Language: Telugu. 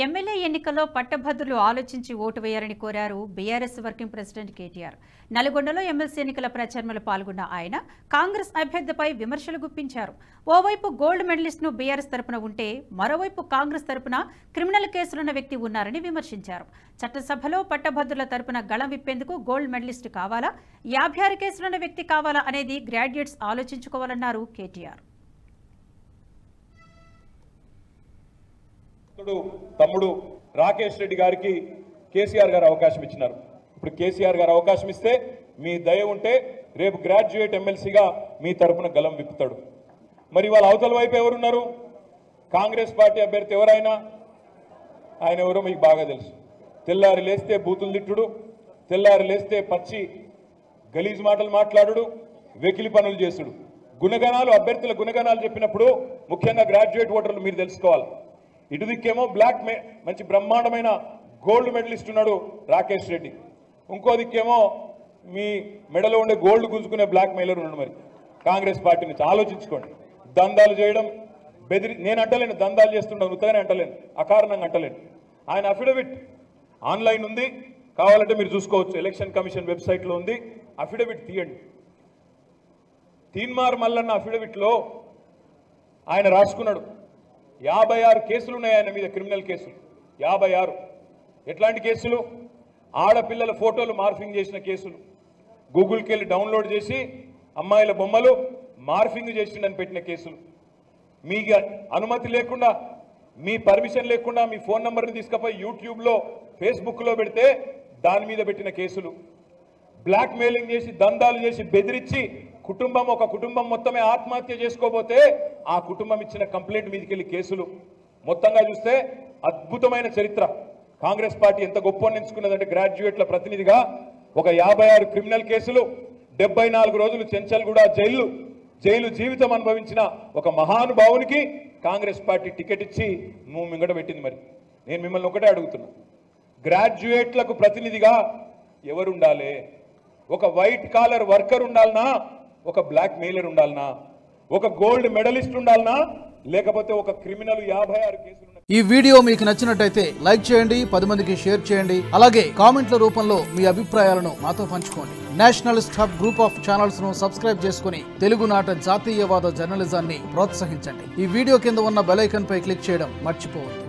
ఎమ్మెల్యే ఎన్నికల్లో పట్టభద్రులు ఆలోచించి ఓటు వేయాలని కోరారు బీఆర్ఎస్ వర్కింగ్ ప్రెసిడెంట్ కేటీఆర్. నల్గొండలో ఎమ్మెల్సీ ఎన్నికల ప్రచారంలో పాల్గొన్న ఆయన కాంగ్రెస్ అభ్యర్థిపై విమర్శలు గుప్పించారు. ఓవైపు గోల్డ్ మెడలిస్ట్ను బీఆర్ఎస్ తరపున ఉంటే మరోవైపు కాంగ్రెస్ తరపున క్రిమినల్ కేసులున్న వ్యక్తి ఉన్నారని విమర్శించారు. చట్టసభలో పట్టభద్రుల తరపున గళం విప్పేందుకు గోల్డ్ మెడలిస్ట్ కావాలా, 56 కేసులున్న వ్యక్తి కావాలా అనేది గ్రాడ్యుయేట్స్ ఆలోచించుకోవాలన్నారు కేటీఆర్. తమ్ముడు రాకేష్ రెడ్డి గారికి కేసీఆర్ గారు అవకాశం ఇచ్చినారు. ఇప్పుడు కేసీఆర్ గారు అవకాశం ఇస్తే మీ దయ ఉంటే రేపు గ్రాడ్యుయేట్ ఎమ్మెల్సీగా మీ తరపున గలం విప్పుతాడు. మరి వాళ్ళ అవతల వైపు ఎవరున్నారు? కాంగ్రెస్ పార్టీ అభ్యర్థి ఎవరైనా ఆయన ఎవరో మీకు బాగా తెలుసు. తెల్లారి లేస్తే బూతులు తిట్టుడు, తెల్లారి లేస్తే పచ్చి గలీజ్ మాటలు మాట్లాడుడు, వెకిలి పనులు చేసుడు, గుణగణాలు అభ్యర్థుల గుణగణాలు చెప్పినప్పుడు ముఖ్యంగా గ్రాడ్యుయేట్ ఓటర్లు మీరు తెలుసుకోవాలి. ఇటు దిక్కేమో మంచి బ్రహ్మాండమైన గోల్డ్ మెడలిస్ట్ ఉన్నాడు రాకేష్ రెడ్డి, ఇంకో దిక్కేమో మీ మెడలో ఉండే గోల్డ్ గుంజుకునే బ్లాక్ మెయిలర్ ఉన్నాడు. మరి కాంగ్రెస్ పార్టీ నుంచి ఆలోచించుకోండి. దందాలు చేయడం నేను అంటలేను, దందాలు చేస్తుండవు ఉత్తగానే అంటలేను, అకారణంగా అంటలేను. ఆయన అఫిడవిట్ ఆన్లైన్ ఉంది, కావాలంటే మీరు చూసుకోవచ్చు, ఎలక్షన్ కమిషన్ వెబ్సైట్లో ఉంది. అఫిడవిట్ తీయండి. తీన్మార్ మల్లన్న అఫిడవిట్లో ఆయన రాసుకున్నాడు 56 కేసులు ఉన్నాయి ఆయన మీద, క్రిమినల్ కేసులు 56. ఎట్లాంటి కేసులు? ఆడపిల్లల ఫోటోలు మార్ఫింగ్ చేసిన కేసులు, గూగుల్కి వెళ్ళి డౌన్లోడ్ చేసి అమ్మాయిల బొమ్మలు మార్ఫింగ్ చేసిండని పెట్టిన కేసులు, మీకు అనుమతి లేకుండా, మీ పర్మిషన్ లేకుండా మీ ఫోన్ నెంబర్ని తీసుకుపోయి యూట్యూబ్లో ఫేస్బుక్లో పెడితే దాని మీద పెట్టిన కేసులు, బ్లాక్ మెయిలింగ్ చేసి దందాలు చేసి బెదిరించి ఒక కుటుంబం మొత్తమే ఆత్మహత్య చేసుకోబోతే ఆ కుటుంబం ఇచ్చిన కంప్లైంట్ మీదకి వెళ్ళి కేసులు. మొత్తంగా చూస్తే అద్భుతమైన చరిత్ర. కాంగ్రెస్ పార్టీ ఎంత గొప్ప ఎంచుకున్నదంటే గ్రాడ్యుయేట్ల ప్రతినిధిగా ఒక 56 క్రిమినల్ కేసులు, 74 రోజులు చెంచల్గూడ జైలు జీవితం అనుభవించిన ఒక మహానుభావునికి కాంగ్రెస్ పార్టీ టికెట్ ఇచ్చి మింగడ పెట్టింది. మరి నేను మిమ్మల్ని ఒకటే అడుగుతున్నా, గ్రాడ్యుయేట్లకు ప్రతినిధిగా ఎవరుండాలి? ఒక వైట్ కాలర్ వర్కర్ ఉండాలనా, ఒక బ్లాక్ మెయిలర్ ఉండాలనా, ఒక గోల్డ్ మెడలిస్ట్ ఉండాలనా, లేకపోతే ఒక క్రిమినల్ 56 కేసులు? ఈ వీడియో మీకు నచ్చినట్టయితే లైక్ చేయండి, 10 మందికి షేర్ చేయండి. అలాగే కామెంట్ల రూపంలో మీ అభిప్రాయాలను మాతో పంచుకోండి. Nationalist hub group of channels ను సబ్స్క్రైబ్ చేసుకుని తెలుగునాట జాతీయవాద జర్నలిజాన్ని ప్రోత్సహించండి. ఈ వీడియో కింద ఉన్న బెల్ ఐకాన్ పై క్లిక్ చేయడం మర్చిపోవద్దు.